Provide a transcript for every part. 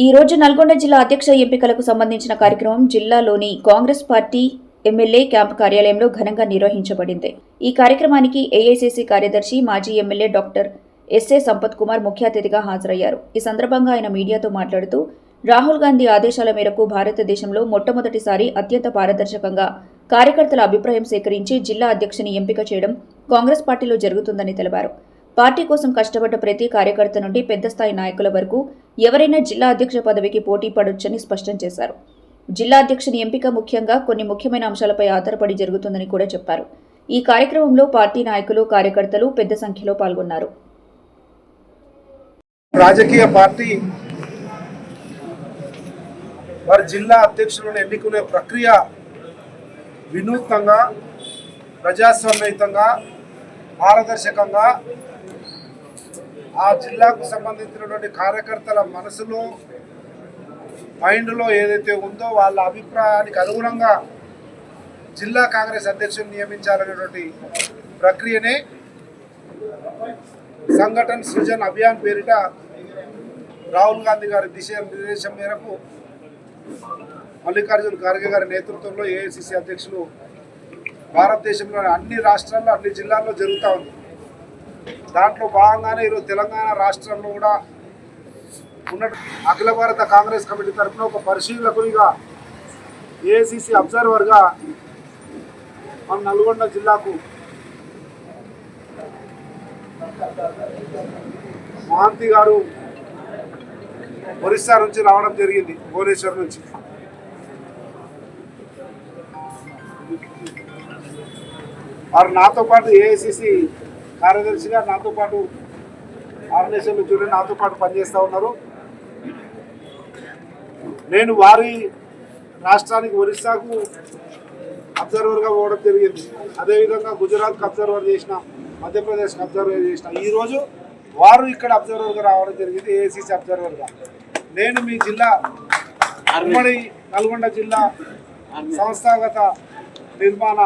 ఈ రోజు నల్గొండ జిల్లా అధ్యక్ష ఎంపికలకు సంబంధించిన కార్యక్రమం జిల్లాలోని కాంగ్రెస్ పార్టీ ఎమ్మెల్యే క్యాంపు కార్యాలయంలో ఘనంగా నిర్వహించబడింది. ఈ కార్యక్రమానికి ఏఐసీసీ కార్యదర్శి మాజీ MLA doctor SA Sampath Kumar ముఖ్య అతిథిగా హాజరయ్యారు. ఈ సందర్భంగా ఆయన మీడియాతో మాట్లాడుతూ రాహుల్ గాంధీ ఆదేశాల మేరకు భారతదేశంలో మొట్టమొదటిసారి అత్యంత పారదర్శకంగా కార్యకర్తల అభిప్రాయం సేకరించి జిల్లా అధ్యక్షుని ఎంపిక చేయడం కాంగ్రెస్ పార్టీలో జరుగుతుందని తెలిపారు. పార్టీ కోసం కష్టపడ్డ ప్రతి కార్యకర్త నుండి పెద్ద స్థాయి నాయకుల వరకు ఎవరైనా జిల్లా అధ్యక్ష పదవికి పోటీ పడొచ్చని స్పష్టం చేశారు. జిల్లా అధ్యక్షుని ఎంపిక ముఖ్యంగా కొన్ని ముఖ్యమైన అంశాలపై ఆధారపడి జరుగుతుందని కూడా చెప్పారు. ఈ కార్యక్రమంలో పార్టీ నాయకులు, కార్యకర్తలు పెద్ద సంఖ్యలో పాల్గొన్నారు. రాజకీయ పార్టీ వారి జిల్లా అధ్యక్షులను ఎన్నుకునే ప్రక్రియ వినూత్నంగా, ప్రజాస్వామ్యయుతంగా, పారదర్శకంగా ఆ జిల్లాకు సంబంధించినటువంటి కార్యకర్తల మనసులో, మైండ్లో ఏదైతే ఉందో వాళ్ళ అభిప్రాయానికి అనుగుణంగా జిల్లా కాంగ్రెస్ అధ్యక్షుని నియమించాలనేటువంటి ప్రక్రియనే సంఘటన్ సృజన్ అభియాన్ పేరిట రాహుల్ గాంధీ గారి నిర్దేశం మేరకు మల్లికార్జున ఖార్గే గారి నేతృత్వంలో ఏఐసీసీ అధ్యక్షులు భారతదేశంలోని అన్ని రాష్ట్రాల్లో, అన్ని జిల్లాల్లో జరుగుతూ ఉంది. దాంట్లో భాగంగానే ఈరోజు తెలంగాణ రాష్ట్రంలో కూడా ఉన్న అఖిల భారత కాంగ్రెస్ కమిటీ తరఫున ఒక పరిశీలకునిగా, ఏఐసీసీ అబ్జర్వర్గా మన నల్గొండ జిల్లాకు మహాంతి గారు ఒరిస్సా నుంచి రావడం జరిగింది, భువనేశ్వర్ నుంచి. వారు నాతో పాటు ఏఐసీసీ కార్యదర్శిగా నాతో పాటు ఆర్గనైజేషన్లో చూడండి నాతో పాటు పనిచేస్తూ ఉన్నారు. నేను వారి రాష్ట్రానికి ఒరిస్సాకు అబ్జర్వర్గా పోవడం జరిగింది. అదేవిధంగా గుజరాత్కి అబ్జర్వర్ చేసిన, మధ్యప్రదేశ్కి అబ్జర్వర్ చేసిన. ఈరోజు వారు ఇక్కడ అబ్జర్వర్గా రావడం జరిగింది, ఏఐసీసీ అబ్జర్వర్గా. నేను మీ జిల్లా ఉమ్మడి నల్గొండ జిల్లా సంస్థాగత నిర్మాణ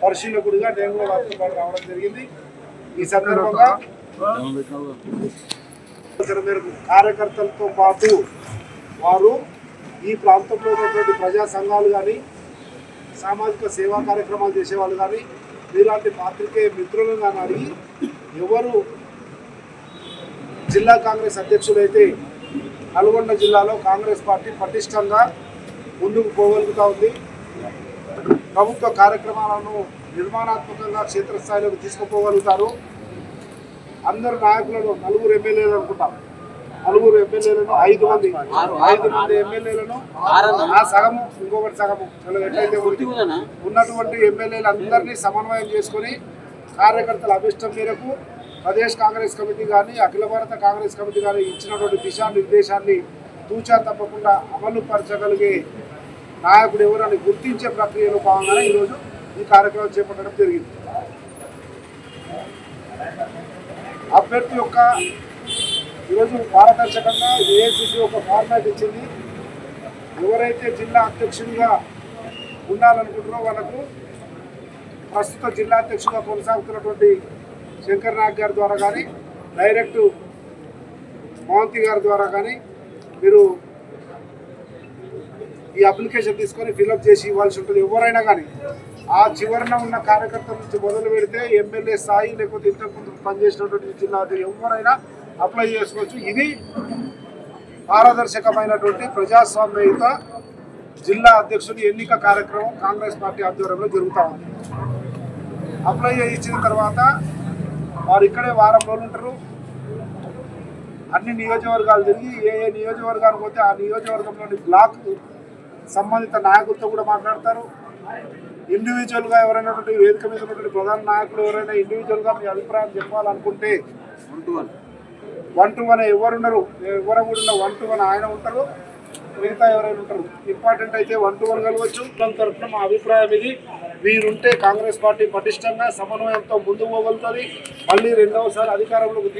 పరిశీలకుడిగా నేను కూడా వారితో పాటు రావడం జరిగింది. ఈ సందర్భంగా కార్యకర్తలతో పాటు వారు ఈ ప్రాంతంలో ఉన్నటువంటి ప్రజా సంఘాలు కానీ, సామాజిక సేవా కార్యక్రమాలు చేసేవాళ్ళు కానీ, ఇలాంటి పాత్రికేయ మిత్రులను కానీ అడిగి ఎవరు జిల్లా కాంగ్రెస్ అధ్యక్షులైతే నల్గొండ జిల్లాలో కాంగ్రెస్ పార్టీ పటిష్టంగా ముందుకు పోగలుగుతూ ఉంది. ప్రభుత్వ కార్యక్రమాలను నిర్మాణాత్మకంగా క్షేత్రస్థాయిలోకి తీసుకుపోగలుగుతారు. అందరు నాయకులను, నలుగురు ఎమ్మెల్యేలు అనుకుంటాం, నలుగురు ఎమ్మెల్యేలను, 5 మంది ఎమ్మెల్యేలను, ఆ సగము ఇంకొకటి సగము ఎట్లయితే ఉన్నటువంటి ఎమ్మెల్యేలు అందరినీ సమన్వయం చేసుకొని కార్యకర్తల అభిష్టం మేరకు ప్రదేశ్ కాంగ్రెస్ కమిటీ కానీ, అఖిల భారత కాంగ్రెస్ కమిటీ కానీ ఇచ్చినటువంటి దిశానిర్దేశాన్ని తూచా తప్పకుండా అమలు పరచగలిగే నాయకుడు ఎవరని గుర్తించే ప్రక్రియలో భాగంగానే ఈరోజు ఈ కార్యక్రమం చేపట్టడం జరిగింది. అభ్యర్థి యొక్క ఈరోజు పారదర్శకంగా ఏఐసీసీ ఒక ఫార్మాట్ ఇచ్చింది. ఎవరైతే జిల్లా అధ్యక్షునిగా ఉండాలనుకుంటున్నారో వాళ్ళకు ప్రస్తుత జిల్లా అధ్యక్షుడిగా కొనసాగుతున్నటువంటి శంకర్ నాయక్ గారి ద్వారా కానీ, డైరెక్ట్ మహంతి గారి ద్వారా కానీ మీరు ఈ అప్లికేషన్ తీసుకొని ఫిల్అప్ చేసి ఇవ్వాల్సి ఉంటుంది. ఎవరైనా కానీ ఆ చివరన ఉన్న కార్యకర్తల నుంచి మొదలు పెడితే ఎమ్మెల్యే స్థాయి, లేకపోతే ఇంతకుముందు పనిచేసినటువంటి జిల్లా ఎవరైనా అప్లై చేసుకోవచ్చు. ఇది పారదర్శకమైనటువంటి ప్రజాస్వామ్యయుత జిల్లా అధ్యక్షుడి ఎన్నిక కార్యక్రమం కాంగ్రెస్ పార్టీ ఆధ్వర్యంలో జరుగుతూ ఉంది. అప్లై ఇచ్చిన తర్వాత వారు ఇక్కడే వారం రోజులు ఉంటారు. అన్ని నియోజకవర్గాలు తిరిగి ఏ నియోజకవర్గానికి పోతే ఆ నియోజకవర్గంలోని బ్లాక్ సంబంధిత నాయకులతో కూడా మాట్లాడతారు. ఇండివిజువల్గా ఎవరైనా వేదిక మీద ఉన్నటువంటి ప్రధాన నాయకులు ఎవరైనా ఇండివిజువల్గా మీ అభిప్రాయం చెప్పాలనుకుంటే 1-to-1 ఎవరున్నారు, ఎవరు కూడా 1-to-1 ఆయన ఉంటారు, మిగతా ఎవరైనా ఉంటారు. ఇంపార్టెంట్ అయితే 1-to-1 కలవచ్చు. దాని తరఫున మా అభిప్రాయం ఇది, వీరుంటే కాంగ్రెస్ పార్టీ పటిష్టంగా సమన్వయంతో ముందుకు పోగలుగుతుంది. మళ్ళీ రెండవసారి అధికారంలోకి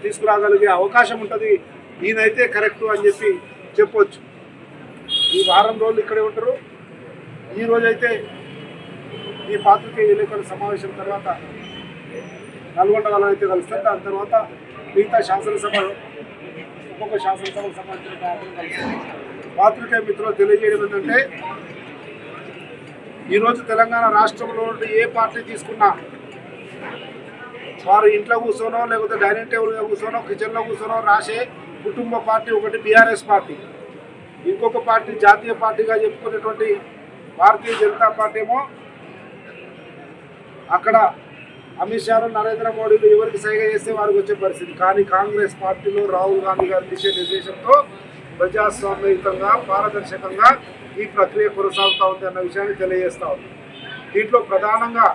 తీసుకురాగలిగే అవకాశం ఉంటుంది. ఈయనైతే కరెక్టు అని చెప్పి చెప్పొచ్చు. ఈ వారం రోజులు ఇక్కడే ఉంటారు. ఈ రోజైతే ఈ పాత్రికేయ విలేకరుల సమావేశం తర్వాత నల్గొండ వాళ్ళైతే కలుస్తారు. దాని తర్వాత మిగతా శాసనసభ ఒక్కొక్క శాసనసభకు సంబంధించిన నాయకులు కలిసి పాత్రికేయ మిత్రులు తెలియజేయడం ఏంటంటే ఈరోజు తెలంగాణ రాష్ట్రంలో నుండి ఏ పార్టీ తీసుకున్నా వారు ఇంట్లో కూర్చోనో లేకపోతే డైనింగ్ టేబుల్ మీద కూర్చోనో కిచెన్లో కూర్చోనో రాసే కుటుంబ పార్టీ ఒకటి బీఆర్ఎస్ పార్టీ, ఇంకొక పార్టీ జాతీయ పార్టీగా చెప్పుకునేటువంటి భారతీయ జనతా పార్టీ ఏమో అక్కడ అమిత్ షా నరేంద్ర మోడీలు ఎవరికి సైగ చేస్తే వారికి వచ్చే పరిస్థితి. కానీ కాంగ్రెస్ పార్టీలో రాహుల్ గాంధీ గారి నిర్దేశంతో ప్రజాస్వామ్యయుతంగా పారదర్శకంగా ఈ ప్రక్రియ కొనసాగుతూ ఉంది అన్న విషయాన్ని తెలియజేస్తా ఉంది. దీంట్లో ప్రధానంగా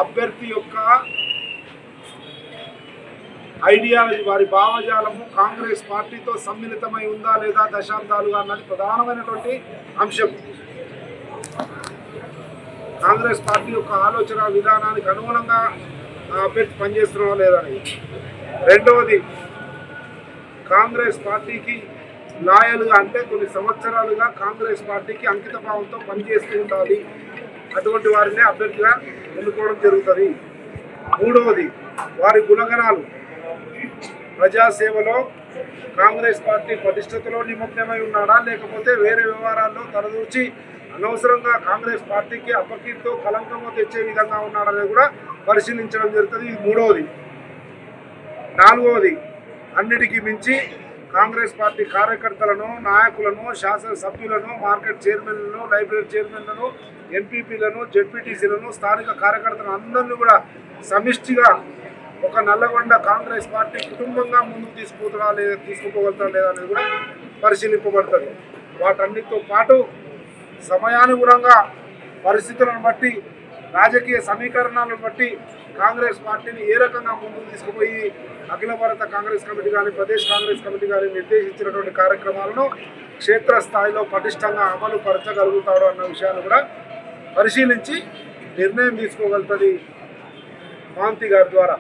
అభ్యర్థి యొక్క ఐడియాలజీ, వారి భావజాలము కాంగ్రెస్ పార్టీతో సమ్మిళితమై ఉందా లేదా దశాబ్దాలుగా అన్నది ప్రధానమైనటువంటి అంశం. కాంగ్రెస్ పార్టీ యొక్క ఆలోచన విధానానికి అనుగుణంగా అభ్యర్థి పనిచేస్తున్నావా లేదని. రెండవది, కాంగ్రెస్ పార్టీకి లాయల్గా అంటే కొన్ని సంవత్సరాలుగా కాంగ్రెస్ పార్టీకి అంకిత భావంతో పనిచేస్తూ ఉండాలి, అటువంటి వారిని అభ్యర్థిగా ఎన్నుకోవడం జరుగుతుంది. మూడవది, వారి గుణగణాలు ప్రజాసేవలో కాంగ్రెస్ పార్టీ పటిష్టతలో నిమగ్నమై ఉన్నాడా లేకపోతే వేరే వ్యవహారాల్లో తలదూర్చి అనవసరంగా కాంగ్రెస్ పార్టీకి అపకీర్తితో కలంకము తెచ్చే విధంగా ఉన్నాడనేది కూడా పరిశీలించడం జరుగుతుంది. ఇది మూడవది. నాలుగవది, అన్నిటికీ మించి కాంగ్రెస్ పార్టీ కార్యకర్తలను, నాయకులను, శాసనసభ్యులను, మార్కెట్ చైర్మన్లను, లైబ్రరీ చైర్మన్లను, ఎంపీపీలను, జెడ్పీటీసీలను, స్థానిక కార్యకర్తలను అందరినీ కూడా సమిష్టిగా ఒక నల్లగొండ కాంగ్రెస్ పార్టీ కుటుంబంగా ముందుకు తీసుకుపోగలుగుతారా లేదా అనేది కూడా పరిశీలింపబడుతుంది. వాటన్నిటితో పాటు సమయానుగుణంగా పరిస్థితులను బట్టి, రాజకీయ సమీకరణాలను బట్టి కాంగ్రెస్ పార్టీని ఏ రకంగా ముందుకు తీసుకుపోయి అఖిల భారత కాంగ్రెస్ కమిటీ కానీ ప్రదేశ్ కాంగ్రెస్ కమిటీ కానీ నిర్దేశించినటువంటి కార్యక్రమాలను క్షేత్రస్థాయిలో పటిష్టంగా అమలు పరచగలుగుతాడు అన్న విషయాన్ని కూడా పరిశీలించి నిర్ణయం తీసుకోగలుగుతుంది మహంతి గారి ద్వారా.